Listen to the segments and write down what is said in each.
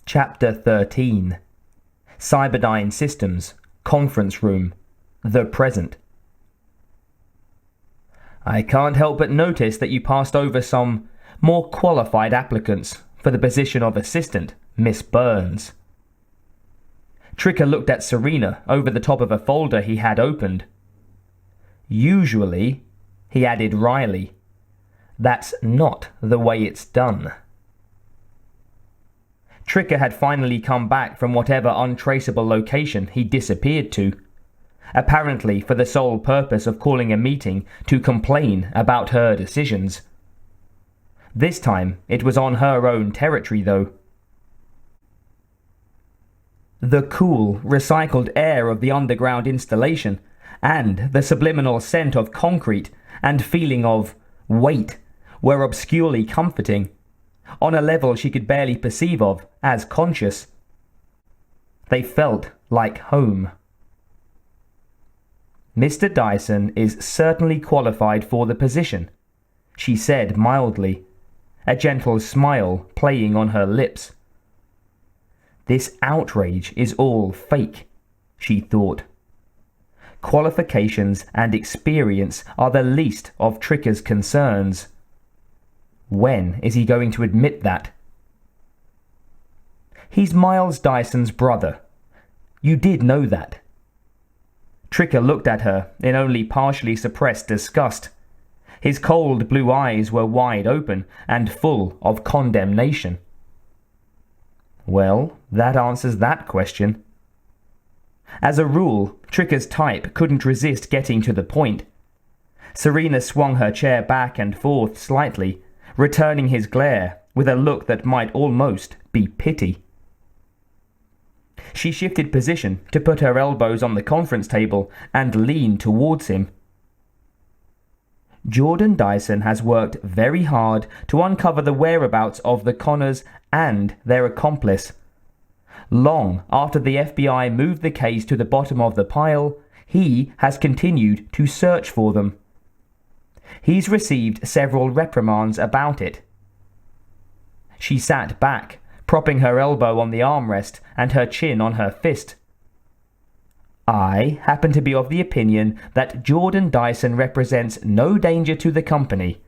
Chapter 13. Cyberdyne Systems, Conference Room, The Present. I can't help but notice that you passed over some more qualified applicants for the position of assistant, Miss Burns. Tricker looked at Serena over the top of a folder he had opened. Usually, he added wryly, that's not the way it's done. Tricker had finally come back from whatever untraceable location he disappeared to, apparently for the sole purpose of calling a meeting to complain about her decisions. This time it was on her own territory, though. The cool, recycled air of the underground installation, and the subliminal scent of concrete and feeling of weight were obscurely comforting, on a level she could barely perceive of as conscious. They felt like home. Mr. Dyson is certainly qualified for the position, she said mildly, a gentle smile playing on her lips. This outrage is all fake, she thought. Qualifications and experience are the least of Tricker's concerns. When is he going to admit that? He's Miles Dyson's brother. You did know that. Tricker looked at her in only partially suppressed disgust. His cold blue eyes were wide open and full of condemnation. Well, that answers that question. As a rule, Tricker's type couldn't resist getting to the point. Serena swung her chair back and forth slightly, returning his glare with a look that might almost be pity. She shifted position to put her elbows on the conference table and lean towards him. Jordan Dyson has worked very hard to uncover the whereabouts of the Connors and their accomplice. Long after the FBI moved the case to the bottom of the pile, he has continued to search for them. He's received several reprimands about it. She sat back, propping her elbow on the armrest and her chin on her fist. I happen to be of the opinion that Jordan Dyson represents no danger to the company,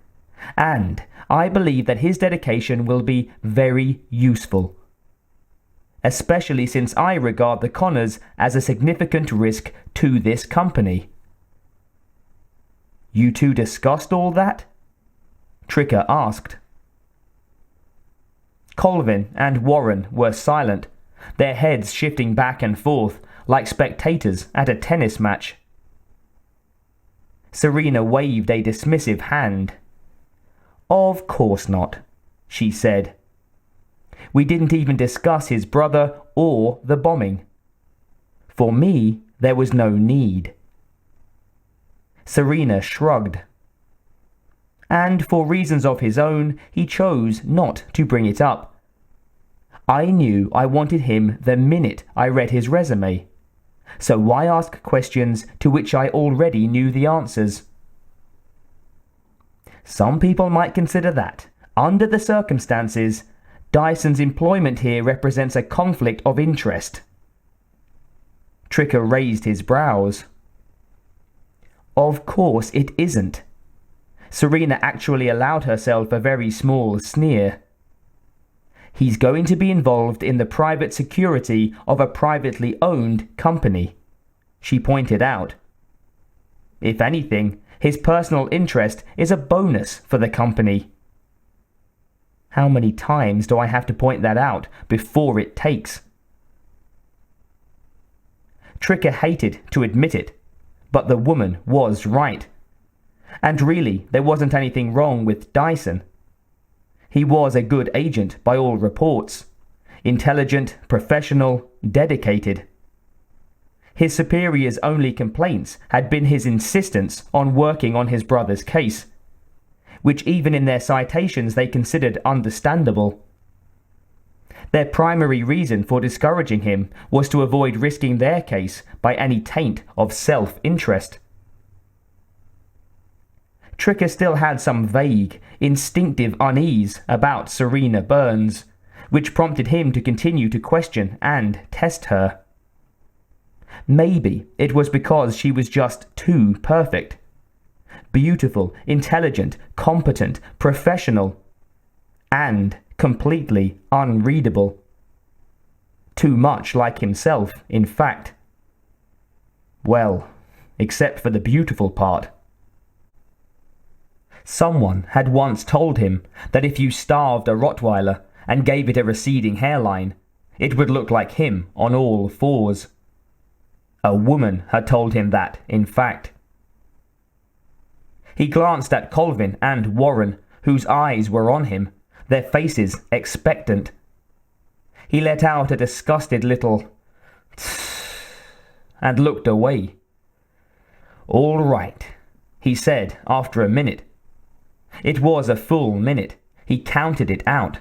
and I believe that his dedication will be very useful, especially since I regard the Connors as a significant risk to this company. You two discussed all that? Tricker asked. Colvin and Warren were silent, their heads shifting back and forth like spectators at a tennis match. Serena waved a dismissive hand. Of course not, she said. We didn't even discuss his brother or the bombing. For me, there was no need. Serena shrugged. And for reasons of his own, he chose not to bring it up. I knew I wanted him the minute I read his resume. So why ask questions to which I already knew the answers? Some people might consider that, under the circumstances, Dyson's employment here represents a conflict of interest. Tricker raised his brows. Of course it isn't. Serena actually allowed herself a very small sneer. He's going to be involved in the private security of a privately owned company, she pointed out. If anything, his personal interest is a bonus for the company. How many times do I have to point that out before it takes? Tricker hated to admit it, but the woman was right. And really, there wasn't anything wrong with Dyson. He was a good agent by all reports. Intelligent, professional, dedicated. His superior's only complaints had been his insistence on working on his brother's case, which even in their citations they considered understandable. Their primary reason for discouraging him was to avoid risking their case by any taint of self-interest. Tricker still had some vague, instinctive unease about Serena Burns, which prompted him to continue to question and test her. Maybe it was because she was just too perfect. Beautiful, intelligent, competent, professional, and completely unreadable. Too much like himself, in fact. Well, except for the beautiful part. Someone had once told him that if you starved a Rottweiler and gave it a receding hairline, it would look like him on all fours. A woman had told him that, in fact. He glanced at Colvin and Warren, whose eyes were on him, their faces expectant. He let out a disgusted little tss and looked away. "All right," he said after a minute. It was a full minute. He counted it out.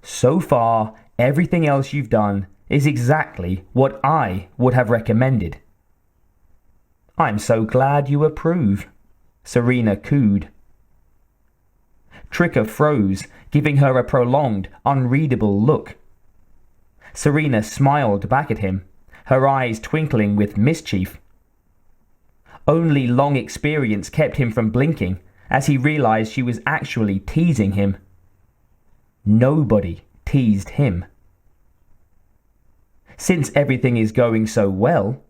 "So far, everything else you've done is exactly what I would have recommended." "I'm so glad you approve," Serena cooed. Tricker froze, giving her a prolonged, unreadable look. Serena smiled back at him, her eyes twinkling with mischief. Only long experience kept him from blinking as he realized she was actually teasing him. Nobody teased him. "Since everything is going so well,"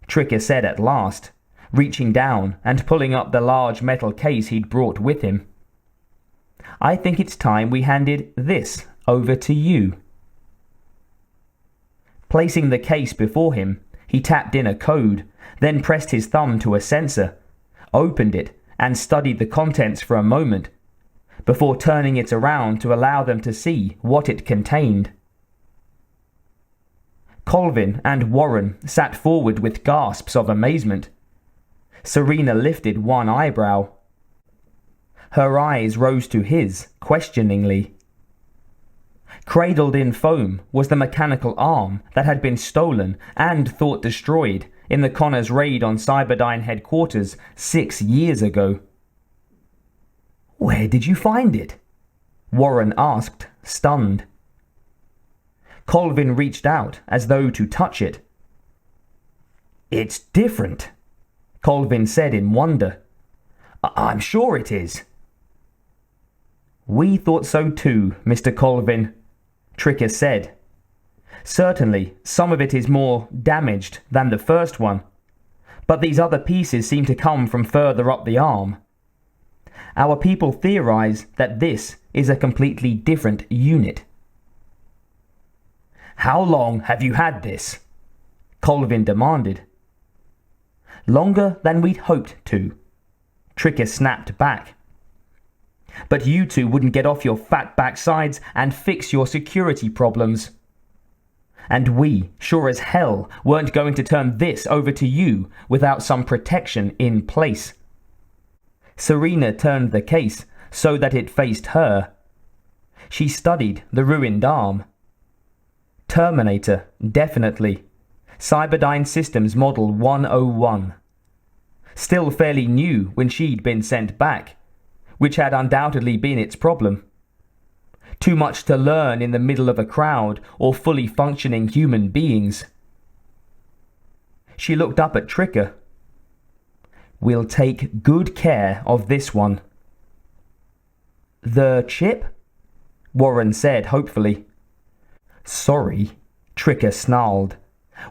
Tricker said at last, reaching down and pulling up the large metal case he'd brought with him, "I think it's time we handed this over to you." Placing the case before him, he tapped in a code, then pressed his thumb to a sensor, opened it, and studied the contents for a moment, before turning it around to allow them to see what it contained. Colvin and Warren sat forward with gasps of amazement. Serena lifted one eyebrow. Her eyes rose to his, questioningly. Cradled in foam was the mechanical arm that had been stolen and thought destroyed in the Connors' raid on Cyberdyne headquarters 6 years ago. "Where did you find it?" Warren asked, stunned. Colvin reached out as though to touch it. "It's different," Colvin said in wonder. I'm sure it is." "We thought so too, Mr. Colvin," Tricker said. "Certainly, some of it is more damaged than the first one, but these other pieces seem to come from further up the arm. Our people theorize that this is a completely different unit." "How long have you had this?" Colvin demanded. "Longer than we'd hoped to," Tricker snapped back. "But you two wouldn't get off your fat backsides and fix your security problems. And we, sure as hell, weren't going to turn this over to you without some protection in place." Serena turned the case so that it faced her. She studied the ruined arm. Terminator, definitely. Cyberdyne Systems Model 101. Still fairly new when she'd been sent back, which had undoubtedly been its problem. Too much to learn in the middle of a crowd or fully functioning human beings. She looked up at Tricker. "We'll take good care of this one." "The chip?" Warren said hopefully. "Sorry," Tricker snarled.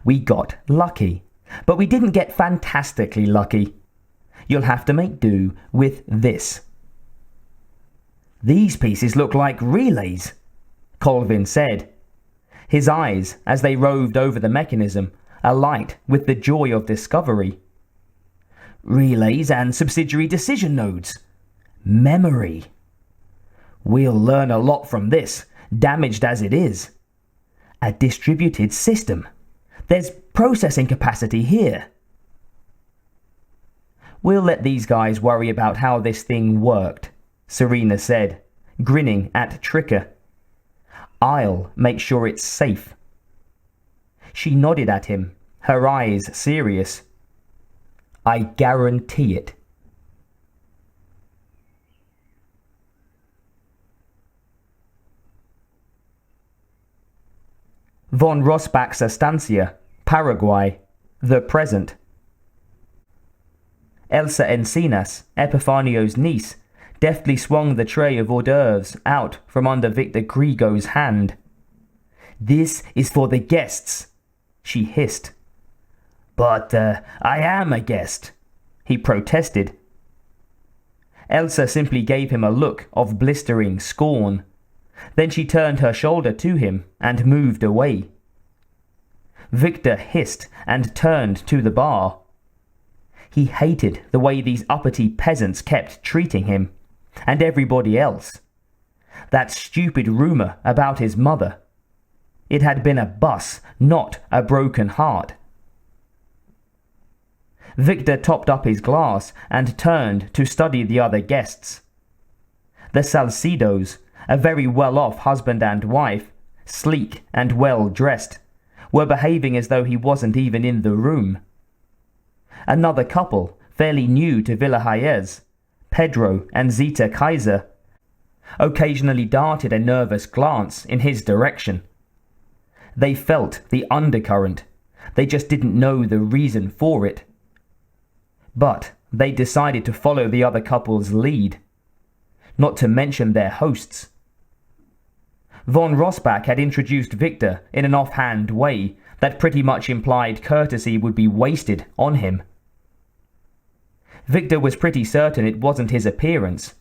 "We got lucky, but we didn't get fantastically lucky. You'll have to make do with this." "These pieces look like relays," Colvin said, his eyes, as they roved over the mechanism, alight with the joy of discovery. "Relays and subsidiary decision nodes. Memory. We'll learn a lot from this, damaged as it is. A distributed system. There's processing capacity here." "We'll let these guys worry about how this thing worked," Serena said, grinning at Tricker. "I'll make sure it's safe." She nodded at him, her eyes serious. "I guarantee it." Von Rossbach's estancia, Paraguay, the present. Elsa Encinas, Epifanio's niece, deftly swung the tray of hors d'oeuvres out from under Victor Grigo's hand. "This is for the guests," she hissed. "But I am a guest," he protested. Elsa simply gave him a look of blistering scorn. Then she turned her shoulder to him and moved away. Victor hissed and turned to the bar. He hated the way these uppity peasants kept treating him, and everybody else. That stupid rumor about his mother. It had been a bus, not a broken heart. Victor topped up his glass and turned to study the other guests. The Salcidos, a very well-off husband and wife, sleek and well-dressed, were behaving as though he wasn't even in the room. Another couple, fairly new to Villa Hayez, Pedro and Zita Kaiser, occasionally darted a nervous glance in his direction. They felt the undercurrent. They just didn't know the reason for it. But they decided to follow the other couple's lead, not to mention their hosts. Von Rossbach had introduced Victor in an offhand way that pretty much implied courtesy would be wasted on him. Victor was pretty certain it wasn't his appearance.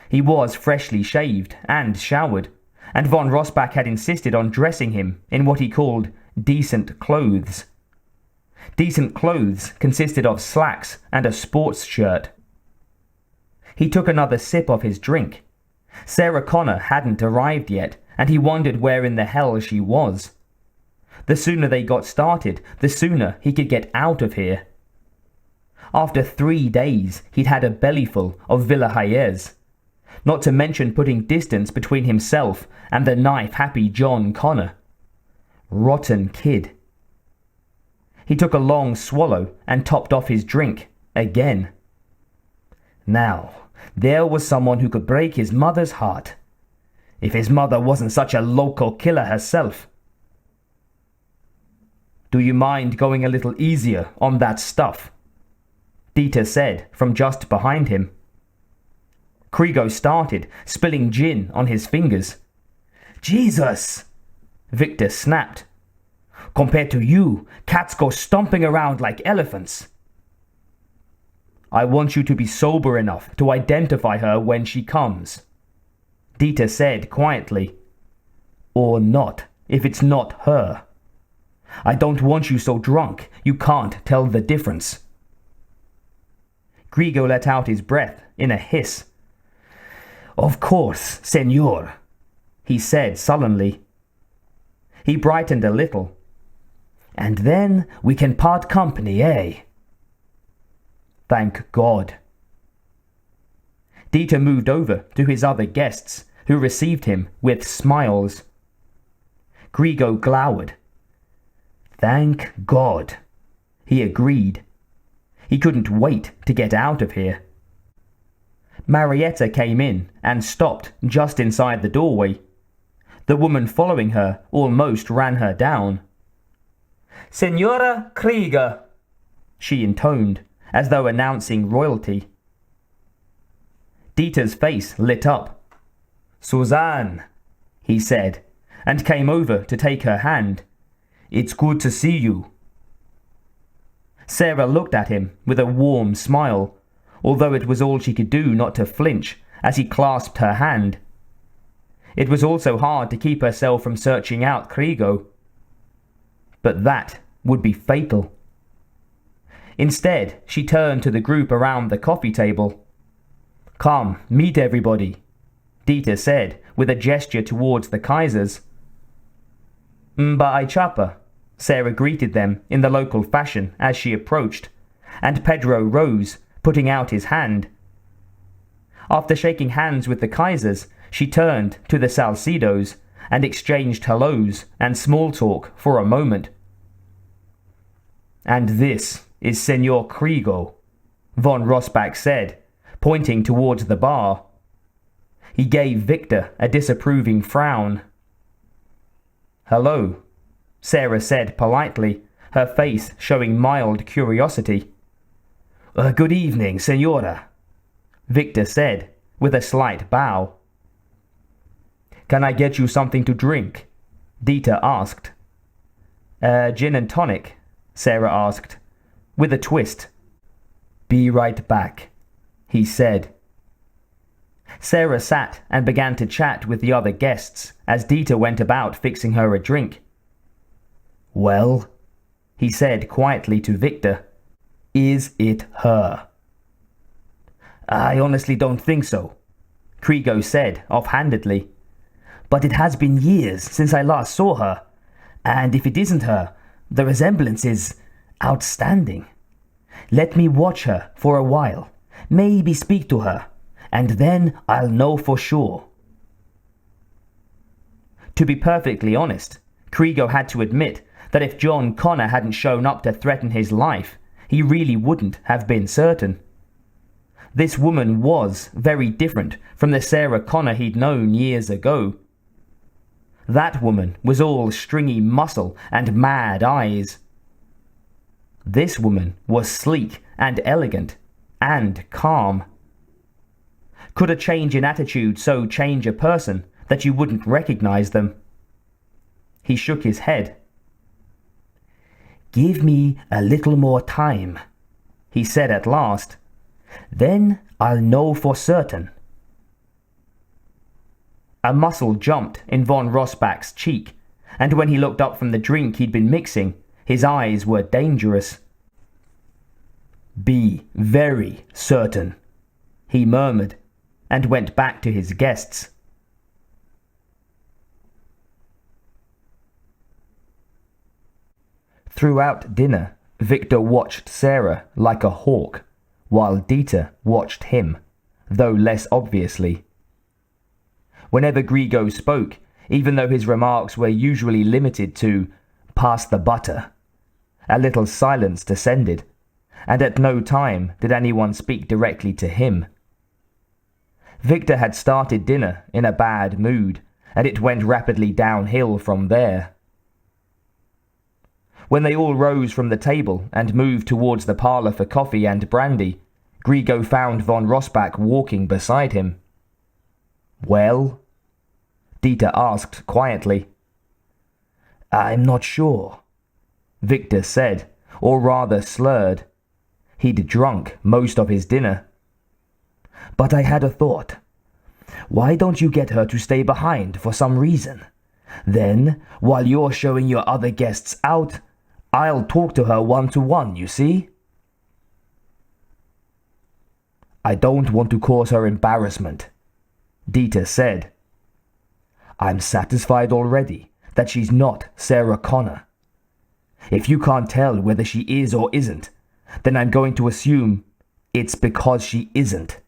He was freshly shaved and showered, and von Rossbach had insisted on dressing him in what he called decent clothes. Decent clothes consisted of slacks and a sports shirt. He took another sip of his drink. Sarah Connor hadn't arrived yet, and he wondered where in the hell she was. The sooner they got started, the sooner he could get out of here. After 3 days, he'd had a bellyful of Villa Hayez, not to mention putting distance between himself and the knife-happy John Connor. Rotten kid. He took a long swallow and topped off his drink again. Now, there was someone who could break his mother's heart. If his mother wasn't such a local killer herself. "Do you mind going a little easier on that stuff?" Dieter said from just behind him. Krigo started, spilling gin on his fingers. "Jesus!" Victor snapped. "Compared to you, cats go stomping around like elephants." "I want you to be sober enough to identify her when she comes," Dieter said quietly. "Or not, if it's not her. I don't want you so drunk you can't tell the difference." Grigo let out his breath in a hiss. "Of course, senor," he said sullenly. He brightened a little. "And then we can part company, eh?" "Thank God." Dieter moved over to his other guests, who received him with smiles. Grigo glowered. "Thank God," he agreed. He couldn't wait to get out of here. Marietta came in and stopped just inside the doorway. The woman following her almost ran her down. "Senora Krieger," she intoned, as though announcing royalty. Dieter's face lit up. "Suzanne," he said, and came over to take her hand. "It's good to see you." Sarah looked at him with a warm smile, although it was all she could do not to flinch as he clasped her hand. It was also hard to keep herself from searching out Krigo. But that would be fatal. Instead, she turned to the group around the coffee table. "Come, meet everybody," Dieter said with a gesture towards the Kaisers. "Mba Chapa," Sarah greeted them in the local fashion as she approached, and Pedro rose, putting out his hand. After shaking hands with the Kaisers, she turned to the Salcidos and exchanged hellos and small talk for a moment. "And this is Senor Krigo," von Rossbach said, pointing towards the bar. He gave Victor a disapproving frown. "Hello," Sarah said politely, her face showing mild curiosity. Good evening, Senora, Victor said, with a slight bow. Can I get you something to drink? Dieter asked. Gin and tonic, Sarah asked, with a twist. Be right back, he said. Sarah sat and began to chat with the other guests as Dieter went about fixing her a drink. Well, he said quietly to Victor, is it her? I honestly don't think so, Krigo said offhandedly. But it has been years since I last saw her, and if it isn't her, the resemblance is outstanding. Let me watch her for a while, maybe speak to her, and then I'll know for sure. To be perfectly honest, Krigo had to admit that if John Connor hadn't shown up to threaten his life, he really wouldn't have been certain. This woman was very different from the Sarah Connor he'd known years ago. That woman was all stringy muscle and mad eyes. This woman was sleek and elegant and calm. Could a change in attitude so change a person that you wouldn't recognize them? He shook his head. Give me a little more time, he said at last. Then I'll know for certain. A muscle jumped in von Rossbach's cheek, and when he looked up from the drink he'd been mixing, his eyes were dangerous. Be very certain, he murmured, and went back to his guests. Throughout dinner, Victor watched Sarah like a hawk, while Dieter watched him, though less obviously. Whenever Grigo spoke, even though his remarks were usually limited to "pass the butter," a little silence descended, and at no time did anyone speak directly to him. Victor had started dinner in a bad mood, and it went rapidly downhill from there. When they all rose from the table and moved towards the parlour for coffee and brandy, Grigo found von Rossbach walking beside him. Well? Dieter asked quietly. I'm not sure, Victor said, or rather slurred. He'd drunk most of his dinner. But I had a thought. Why don't you get her to stay behind for some reason? Then, while you're showing your other guests out, I'll talk to her one-to-one, you see? I don't want to cause her embarrassment, Dieter said. I'm satisfied already that she's not Sarah Connor. If you can't tell whether she is or isn't, then I'm going to assume it's because she isn't.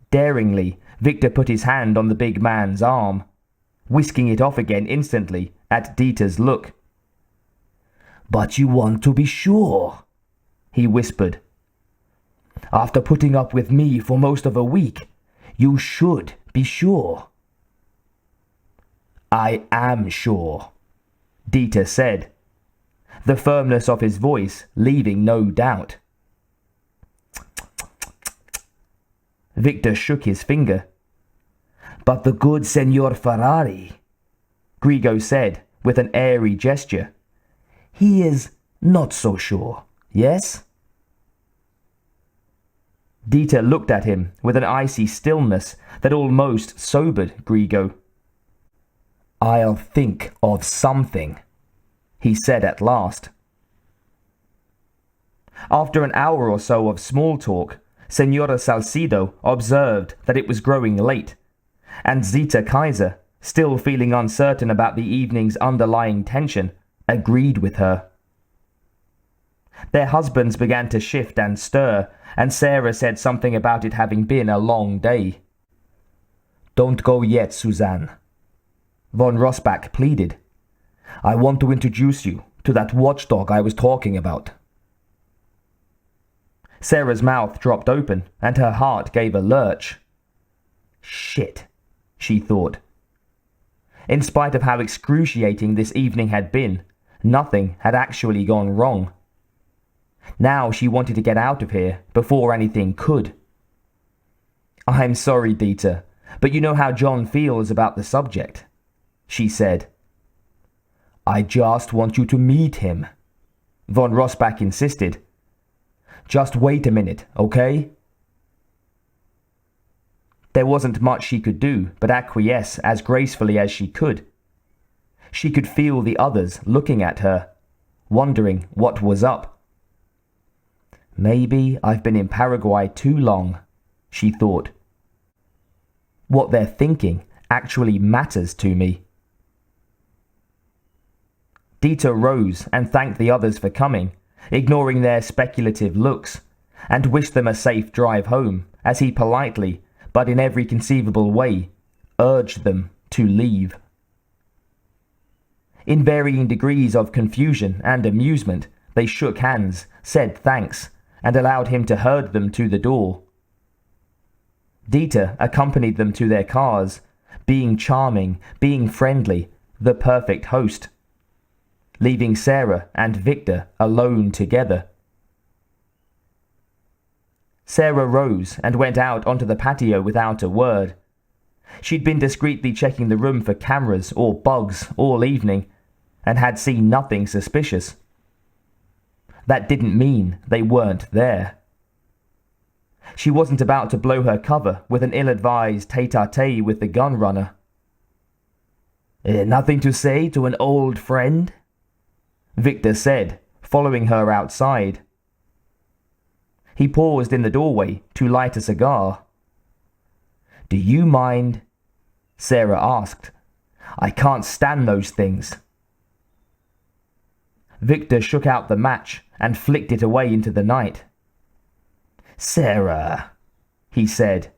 Daringly, Victor put his hand on the big man's arm, whisking it off again instantly at Dieter's look. But you want to be sure, he whispered. After putting up with me for most of a week, you should be sure. I am sure, Dieter said, the firmness of his voice leaving no doubt. Victor shook his finger. But the good Senor Ferrari, Grigo said with an airy gesture, he is not so sure, yes? Dieter looked at him with an icy stillness that almost sobered Grigo. I'll think of something, he said at last. After an hour or so of small talk, Senora Salcido observed that it was growing late, and Zita Kaiser, still feeling uncertain about the evening's underlying tension, agreed with her. Their husbands began to shift and stir, and Sarah said something about it having been a long day. Don't go yet, Suzanne, von Rossbach pleaded. I want to introduce you to that watchdog I was talking about. Sarah's mouth dropped open, and her heart gave a lurch. Shit, she thought. In spite of how excruciating this evening had been, nothing had actually gone wrong. Now she wanted to get out of here before anything could. "I'm sorry, Dieter, but you know how John feels about the subject," she said. "I just want you to meet him," von Rossbach insisted. "Just wait a minute, okay?" There wasn't much she could do but acquiesce as gracefully as she could. She could feel the others looking at her, wondering what was up. Maybe I've been in Paraguay too long, she thought. What they're thinking actually matters to me. Dieter rose and thanked the others for coming, ignoring their speculative looks, and wished them a safe drive home as he politely, but in every conceivable way, urged them to leave. In varying degrees of confusion and amusement, they shook hands, said thanks, and allowed him to herd them to the door. Dieter accompanied them to their cars, being charming, being friendly, the perfect host, leaving Sarah and Victor alone together. Sarah rose and went out onto the patio without a word. She'd been discreetly checking the room for cameras or bugs all evening, and had seen nothing suspicious. That didn't mean they weren't there. She wasn't about to blow her cover with an ill-advised tete-a-tete with the gun runner. "Nothing to say to an old friend?" Victor said, following her outside. He paused in the doorway to light a cigar. "Do you mind?" Sarah asked. "I can't stand those things." Victor shook out the match and flicked it away into the night. "Sarah," he said,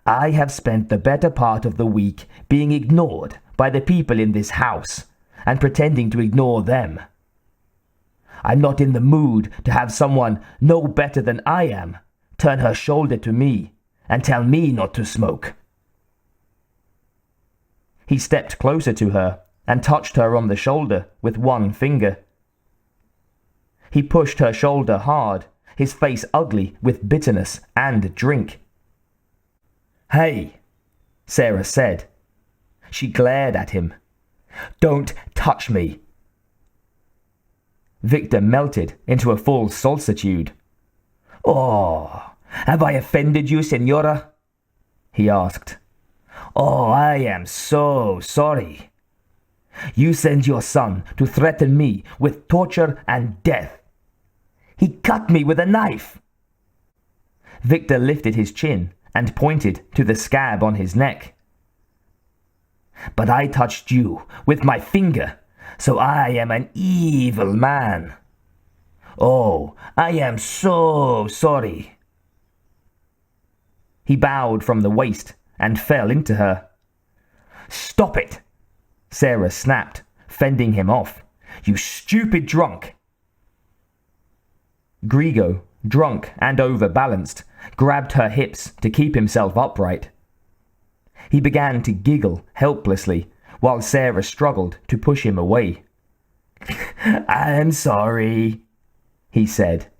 "I have spent the better part of the week being ignored by the people in this house and pretending to ignore them. I'm not in the mood to have someone no better than I am turn her shoulder to me and tell me not to smoke." He stepped closer to her and touched her on the shoulder with one finger. He pushed her shoulder hard, his face ugly with bitterness and drink. "Hey," Sarah said. She glared at him. "Don't touch me." Victor melted into a full solitude. "Oh, have I offended you, Senora?" he asked. "Oh, I am so sorry. You sent your son to threaten me with torture and death. He cut me with a knife." Victor lifted his chin and pointed to the scab on his neck. "But I touched you with my finger, so I am an evil man. Oh, I am so sorry." He bowed from the waist and fell into her. "Stop it," Sarah snapped, fending him off. "You stupid drunk." Grigo, drunk and overbalanced, grabbed her hips to keep himself upright. He began to giggle helplessly, while Sarah struggled to push him away. "I'm sorry," he said.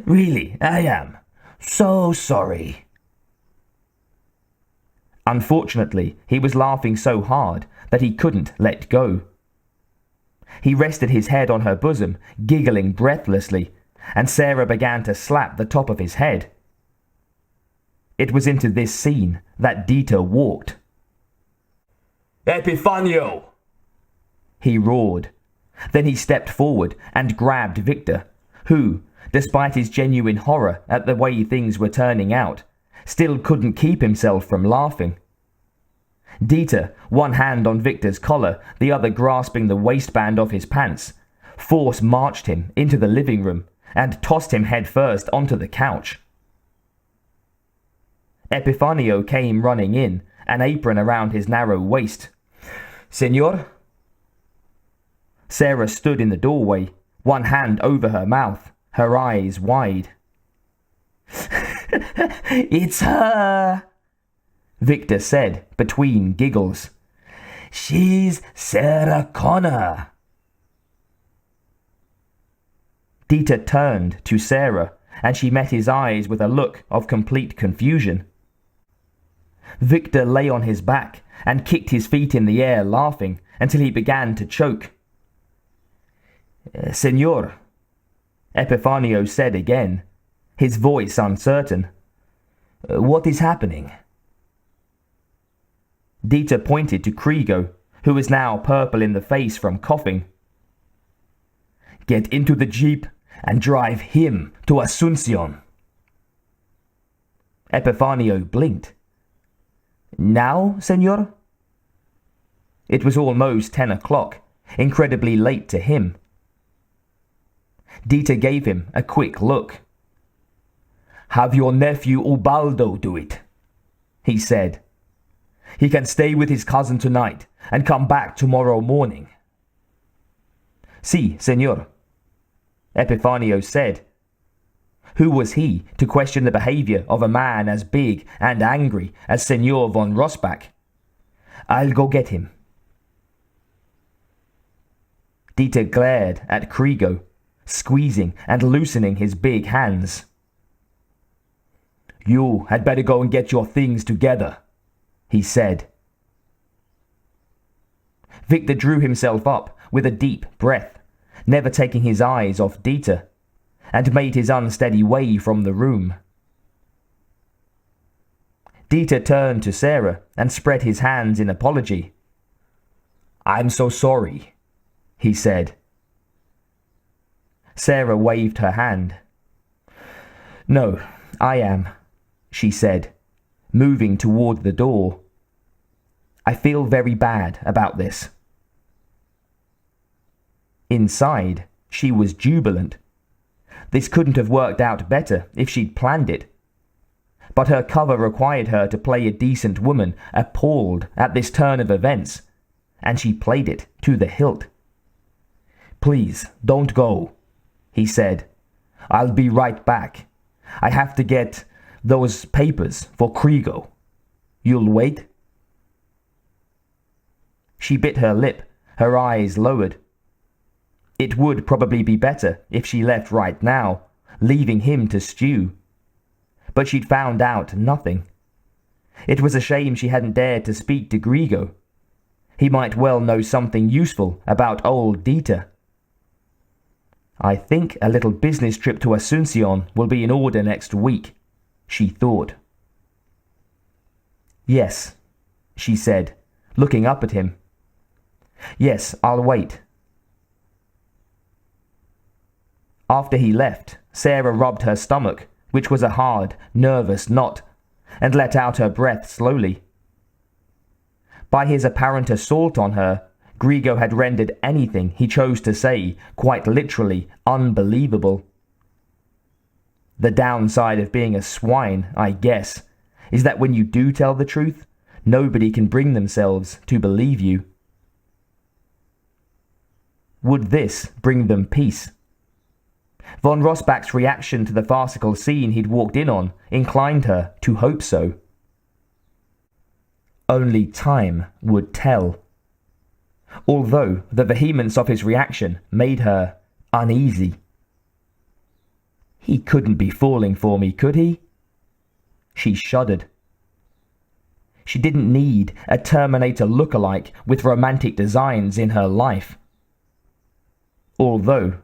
"Really, I am. So sorry." Unfortunately, he was laughing so hard that he couldn't let go. He rested his head on her bosom, giggling breathlessly, and Sarah began to slap the top of his head. It was into this scene that Dieter walked. "Epifanio!" he roared. Then he stepped forward and grabbed Victor, who, despite his genuine horror at the way things were turning out, still couldn't keep himself from laughing. Dieter, one hand on Victor's collar, the other grasping the waistband of his pants, force marched him into the living room and tossed him headfirst onto the couch. Epifanio came running in, an apron around his narrow waist. "Senor?" Sarah stood in the doorway, one hand over her mouth, her eyes wide. "It's her," Victor said between giggles. She's Sarah Connor. Dieter turned to Sarah, and she met his eyes with a look of complete confusion. Victor lay on his back and kicked his feet in the air, laughing until he began to choke. Senor, Epifanio said again, his voice uncertain. What is happening? Dieter pointed to Krigo, who was now purple in the face from coughing. Get into the jeep and drive him to Asuncion. Epifanio blinked. Now, senor? It was almost 10 o'clock, incredibly late to him. Dieter gave him a quick look. Have your nephew Ubaldo do it, he said. He can stay with his cousin tonight and come back tomorrow morning. Si, senor, Epifanio said. Who was he to question the behavior of a man as big and angry as Senor von Rossbach? I'll go get him. Dieter glared at Krigo, squeezing and loosening his big hands. You had better go and get your things together, he said. Victor drew himself up with a deep breath, never taking his eyes off Dieter, and made his unsteady way from the room. Dieter turned to Sarah and spread his hands in apology. I'm so sorry, he said. Sarah waved her hand. No, I am, she said, moving toward the door. I feel very bad about this. Inside, she was jubilant. This couldn't have worked out better if she'd planned it. But her cover required her to play a decent woman, appalled at this turn of events, and she played it to the hilt. Please, don't go, he said. I'll be right back. I have to get those papers for Krigo. You'll wait? She bit her lip, her eyes lowered. It would probably be better if she left right now, leaving him to stew. But she'd found out nothing. It was a shame she hadn't dared to speak to Grigo. He might well know something useful about old Dieter. I think a little business trip to Asuncion will be in order next week, she thought. Yes, she said, looking up at him. Yes, I'll wait. After he left, Sarah rubbed her stomach, which was a hard, nervous knot, and let out her breath slowly. By his apparent assault on her, Grigo had rendered anything he chose to say quite literally unbelievable. The downside of being a swine, I guess, is that when you do tell the truth, nobody can bring themselves to believe you. Would this bring them peace? Von Rossbach's reaction to the farcical scene he'd walked in on inclined her to hope so. Only time would tell. Although the vehemence of his reaction made her uneasy. He couldn't be falling for me, could he? She shuddered. She didn't need a Terminator look-alike with romantic designs in her life. Although,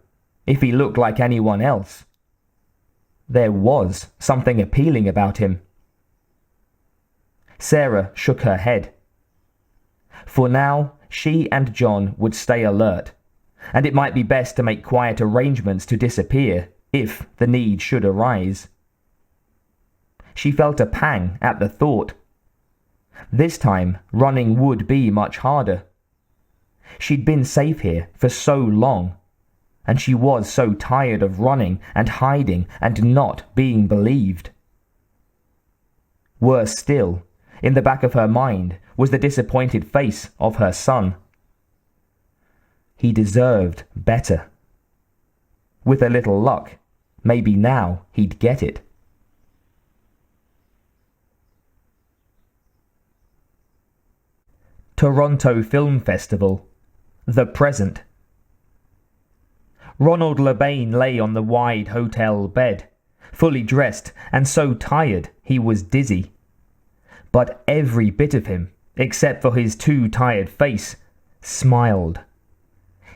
if he looked like anyone else, there was something appealing about him. Sarah shook her head. For now, she and John would stay alert, and it might be best to make quiet arrangements to disappear if the need should arise. She felt a pang at the thought. This time, running would be much harder. She'd been safe here for so long, and she was so tired of running and hiding and not being believed. Worse still, in the back of her mind was the disappointed face of her son. He deserved better. With a little luck, maybe now he'd get it. Toronto Film Festival. The present. Ronald Lebain lay on the wide hotel bed, fully dressed and so tired he was dizzy. But every bit of him, except for his too tired face, smiled.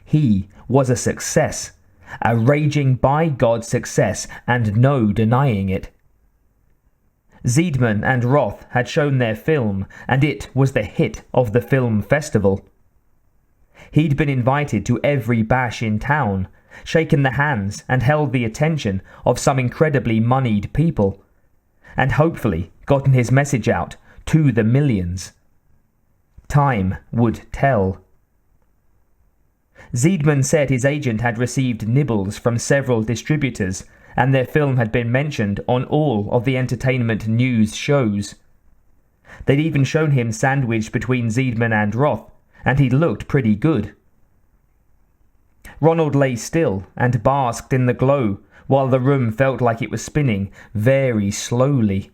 He was a success, a raging by God success, and no denying it. Zeidman and Roth had shown their film, and it was the hit of the film festival. He'd been invited to every bash in town, shaken the hands and held the attention of some incredibly moneyed people, and hopefully gotten his message out to the millions. Time would tell. Zeidman said his agent had received nibbles from several distributors, and their film had been mentioned on all of the entertainment news shows. They'd even shown him sandwiched between Zeidman and Roth, and he looked pretty good. Ronald lay still and basked in the glow, while the room felt like it was spinning very slowly.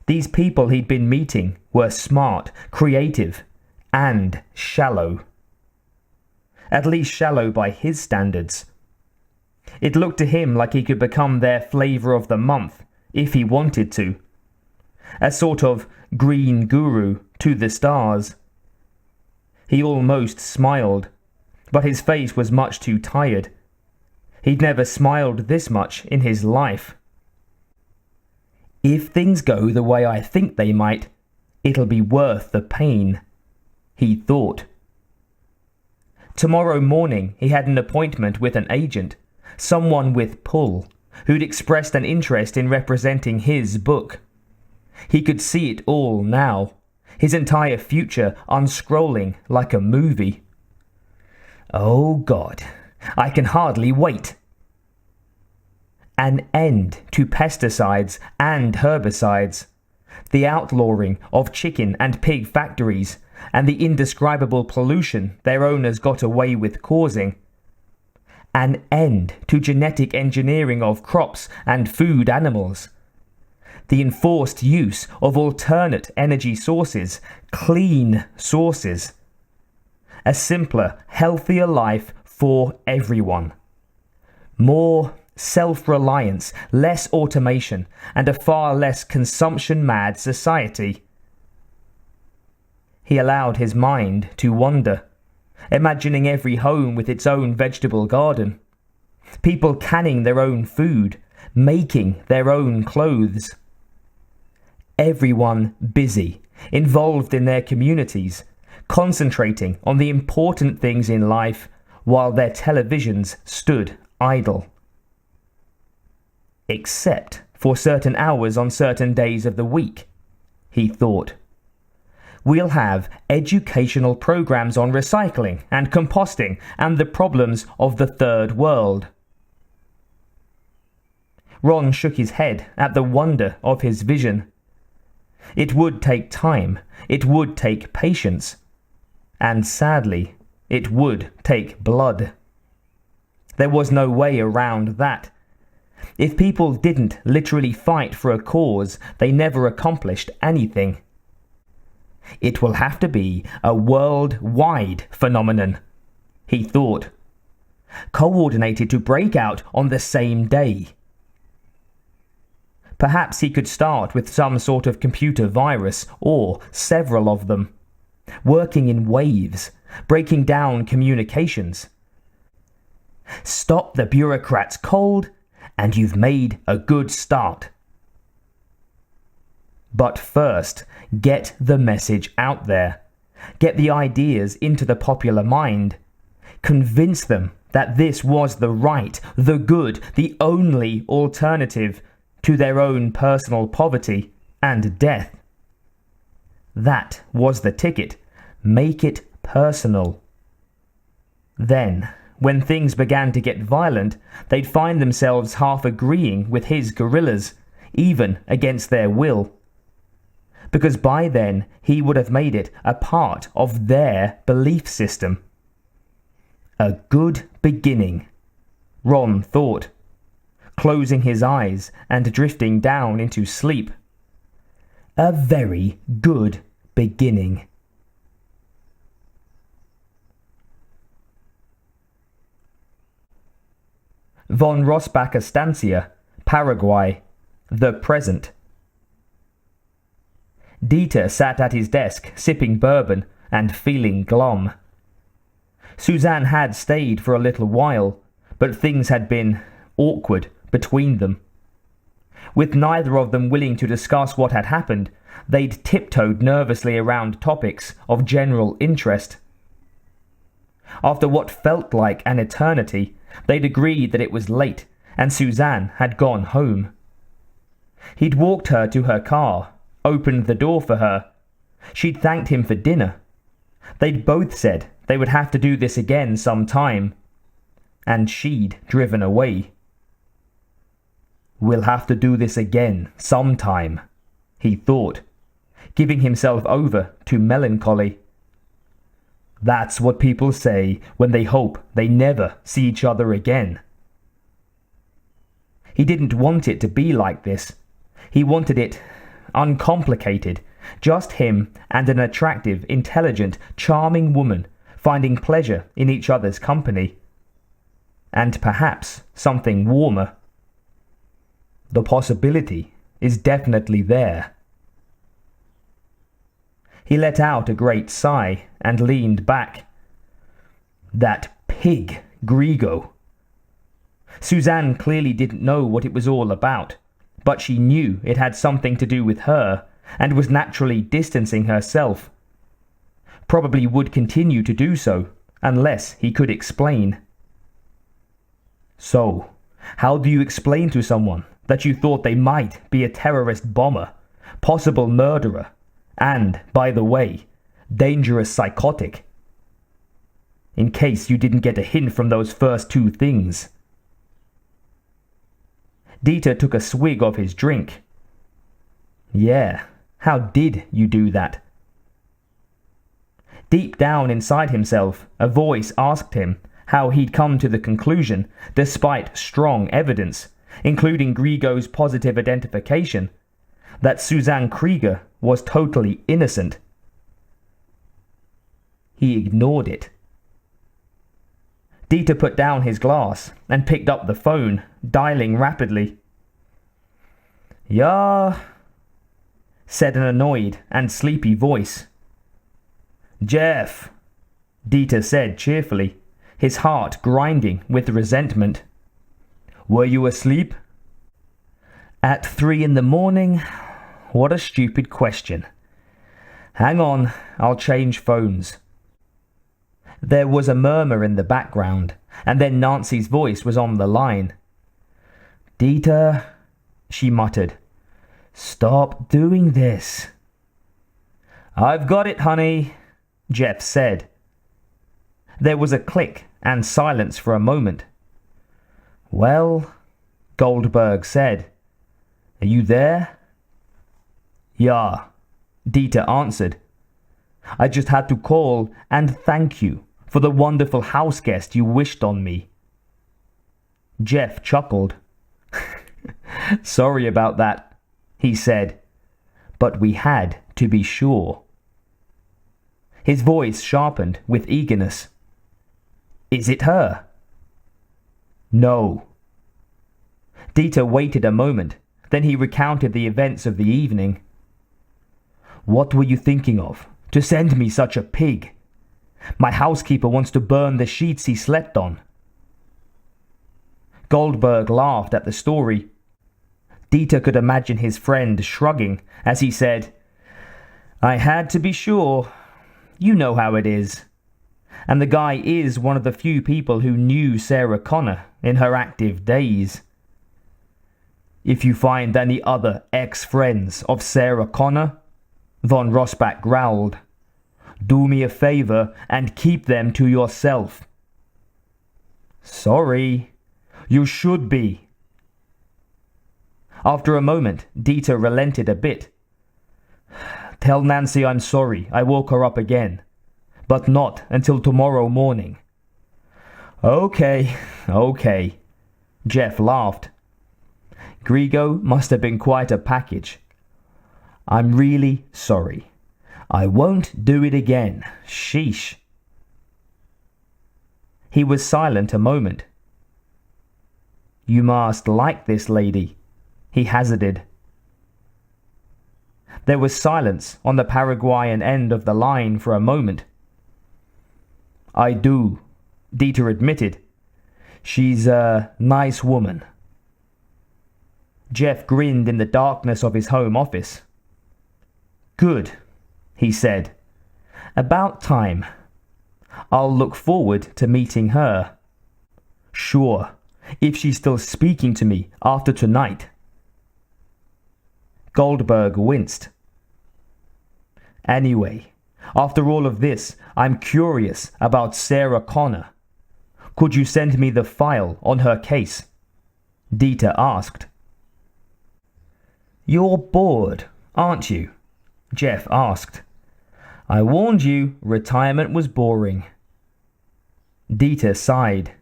These people he'd been meeting were smart, creative, and shallow. At least shallow by his standards. It looked to him like he could become their flavour of the month, if he wanted to. A sort of green guru to the stars. He almost smiled, but his face was much too tired. He'd never smiled this much in his life. If things go the way I think they might, it'll be worth the pain, he thought. Tomorrow morning he had an appointment with an agent, someone with pull, who'd expressed an interest in representing his book. He could see it all now, his entire future unscrolling like a movie. Oh God, I can hardly wait. An end to pesticides and herbicides, the outlawing of chicken and pig factories, and the indescribable pollution their owners got away with causing. An end to genetic engineering of crops and food animals. The enforced use of alternate energy sources, clean sources. A simpler, healthier life for everyone. More self-reliance, less automation, and a far less consumption-mad society. He allowed his mind to wander, imagining every home with its own vegetable garden, people canning their own food, making their own clothes. Everyone busy, involved in their communities, concentrating on the important things in life while their televisions stood idle. Except for certain hours on certain days of the week, he thought. We'll have educational programs on recycling and composting and the problems of the third world. Ron shook his head at the wonder of his vision. It would take time, it would take patience, and sadly, it would take blood. There was no way around that. If people didn't literally fight for a cause, they never accomplished anything. It will have to be a worldwide phenomenon, he thought, coordinated to break out on the same day. Perhaps he could start with some sort of computer virus, or several of them, working in waves, breaking down communications. Stop the bureaucrats cold, and you've made a good start. But first, get the message out there. Get the ideas into the popular mind. Convince them that this was the right, the good, the only alternative to their own personal poverty and death. That was the ticket. Make it personal. Then, when things began to get violent, they'd find themselves half agreeing with his guerrillas, even against their will. Because by then, he would have made it a part of their belief system. A good beginning, Ron thought, closing his eyes and drifting down into sleep. A very good beginning. Von Rossbach Estancia, Paraguay, the present. Dieter sat at his desk, sipping bourbon and feeling glum. Suzanne had stayed for a little while, but things had been awkward between them. With neither of them willing to discuss what had happened, they'd tiptoed nervously around topics of general interest. After what felt like an eternity, they'd agreed that it was late and Suzanne had gone home. He'd walked her to her car, opened the door for her. She'd thanked him for dinner. They'd both said they would have to do this again sometime, and she'd driven away. "We'll have to do this again sometime," he thought, giving himself over to melancholy. That's what people say when they hope they never see each other again. He didn't want it to be like this. He wanted it uncomplicated, just him and an attractive, intelligent, charming woman finding pleasure in each other's company. And perhaps something warmer. The possibility is definitely there. He let out a great sigh and leaned back. That pig, Grigo. Suzanne clearly didn't know what it was all about, but she knew it had something to do with her and was naturally distancing herself. Probably would continue to do so, unless he could explain. So, how do you explain to someone that you thought they might be a terrorist bomber, possible murderer, and, by the way, dangerous psychotic? In case you didn't get a hint from those first two things. Dieter took a swig of his drink. Yeah, how did you do that? Deep down inside himself, a voice asked him how he'd come to the conclusion, despite strong evidence, including Grigo's positive identification, that Suzanne Krieger was totally innocent. He ignored it. Dieter put down his glass and picked up the phone, dialing rapidly. "Ja," said an annoyed and sleepy voice. "Jeff," Dieter said cheerfully, his heart grinding with resentment. "Were you asleep?" "At 3 a.m? What a stupid question. Hang on, I'll change phones." There was a murmur in the background, and then Nancy's voice was on the line. "Dieter," she muttered, "stop doing this." "I've got it, honey," Jeff said. There was a click and silence for a moment. "Well," Goldberg said, "are you there?" "Yeah," Dieter answered. "I just had to call and thank you for the wonderful house guest you wished on me." Jeff chuckled. "Sorry about that," he said, "but we had to be sure." His voice sharpened with eagerness. "Is it her?" "No." Dieter waited a moment, then he recounted the events of the evening. "What were you thinking of, to send me such a pig? My housekeeper wants to burn the sheets he slept on." Goldberg laughed at the story. Dieter could imagine his friend shrugging as he said, "I had to be sure. You know how it is." And the guy is one of the few people who knew Sarah Connor in her active days. "If you find any other ex-friends of Sarah Connor," Von Rossbach growled, "do me a favor and keep them to yourself." "Sorry. You should be." After a moment, Dieter relented a bit. "Tell Nancy I'm sorry I woke her up again, but not until tomorrow morning." Okay, Jeff laughed. "Grigo must have been quite a package. I'm really sorry. I won't do it again. Sheesh." He was silent a moment. You must like this lady, he hazarded. There was silence on the Paraguayan end of the line for a moment. I do, Dieter admitted. She's a nice woman. Jeff grinned in the darkness of his home office. Good, he said. About time. I'll look forward to meeting her. Sure, if she's still speaking to me after tonight. Goldberg winced. Anyway, after all of this, I'm curious about Sarah Connor. Could you send me the file on her case? Dieter asked. You're bored, aren't you? Jeff asked. I warned you retirement was boring. Dieter sighed.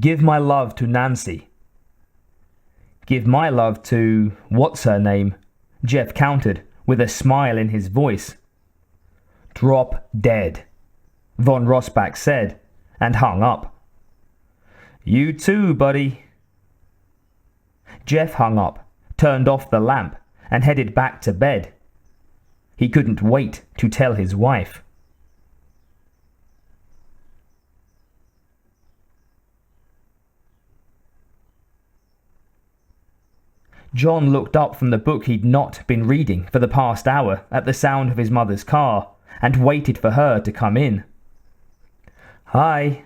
Give my love to Nancy. Give my love to what's her name? Jeff countered, with a smile in his voice. Drop dead, von Rossbach said, and hung up. You too, buddy. Jeff hung up, turned off the lamp, and headed back to bed. He couldn't wait to tell his wife. John looked up from the book he'd not been reading for the past hour at the sound of his mother's car and waited for her to come in. Hi,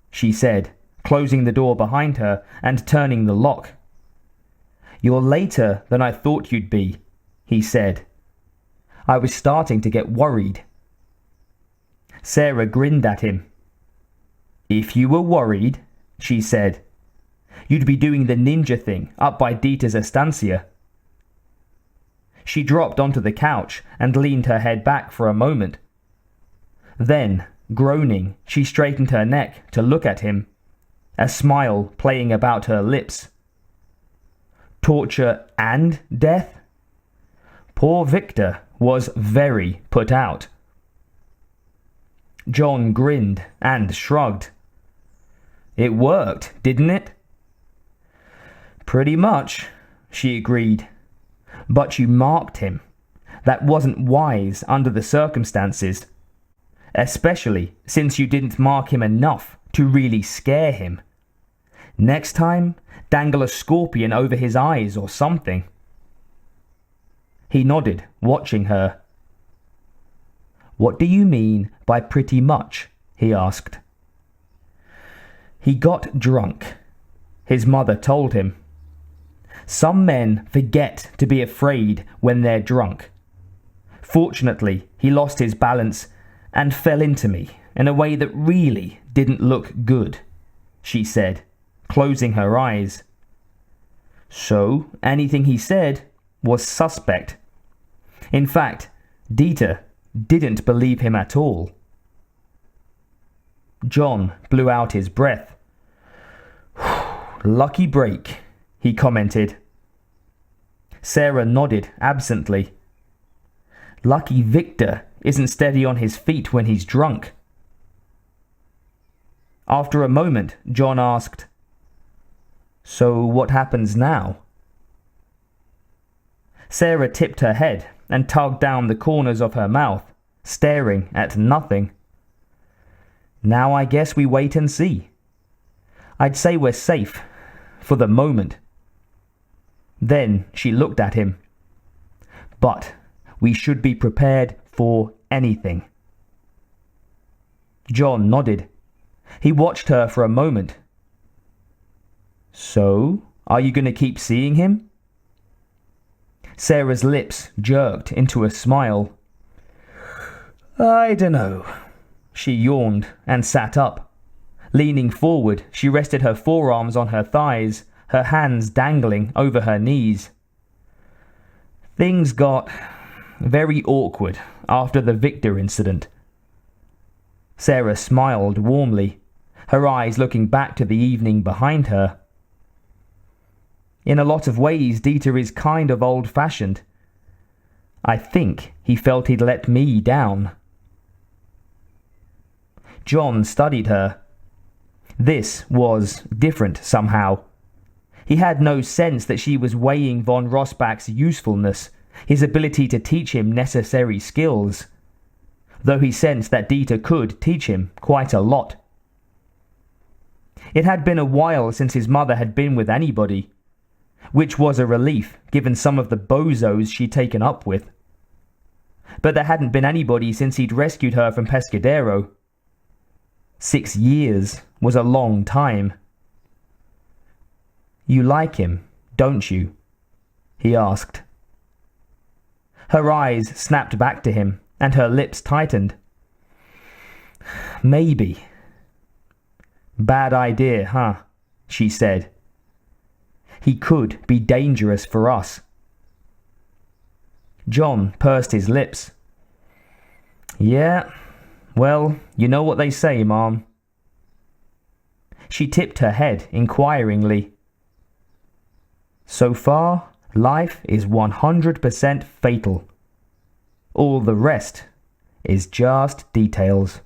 she said, closing the door behind her and turning the lock. You're later than I thought you'd be, he said. I was starting to get worried. Sarah grinned at him. If you were worried, she said, you'd be doing the ninja thing up by Dieter's estancia. She dropped onto the couch and leaned her head back for a moment. Then, groaning, she straightened her neck to look at him, a smile playing about her lips. Torture and death? Poor Victor was very put out. John grinned and shrugged. It worked, didn't it? Pretty much, she agreed. But you marked him. That wasn't wise under the circumstances. Especially since you didn't mark him enough to really scare him. Next time, dangle a scorpion over his eyes or something. He nodded, watching her. What do you mean by pretty much? He asked. He got drunk, his mother told him. Some men forget to be afraid when they're drunk. Fortunately, he lost his balance and fell into me in a way that really didn't look good, she said, closing her eyes. So anything he said was suspect. In fact, Dieter didn't believe him at all. John blew out his breath. Lucky break, he commented. Sarah nodded absently. Lucky Victor isn't steady on his feet when he's drunk. After a moment, John asked, So what happens now? Sarah tipped her head and tugged down the corners of her mouth, staring at nothing. Now I guess we wait and see. I'd say we're safe, for the moment. Then she looked at him. But we should be prepared for anything. John nodded. He watched her for a moment. So, are you going to keep seeing him? Sarah's lips jerked into a smile. I dunno. She yawned and sat up. Leaning forward, she rested her forearms on her thighs, her hands dangling over her knees. Things got very awkward after the Victor incident. Sarah smiled warmly, her eyes looking back to the evening behind her. In a lot of ways, Dieter is kind of old-fashioned. I think he felt he'd let me down. John studied her. This was different somehow. He had no sense that she was weighing von Rossbach's usefulness, his ability to teach him necessary skills, though he sensed that Dieter could teach him quite a lot. It had been a while since his mother had been with anybody, which was a relief given some of the bozos she'd taken up with. But there hadn't been anybody since he'd rescued her from Pescadero. 6 years was a long time. "You like him, don't you?" he asked. Her eyes snapped back to him, and her lips tightened. "Maybe." "Bad idea, huh?" she said. "He could be dangerous for us." John pursed his lips. "Yeah, well, you know what they say, Mom." She tipped her head inquiringly. "So far, life is 100% fatal. All the rest is just details."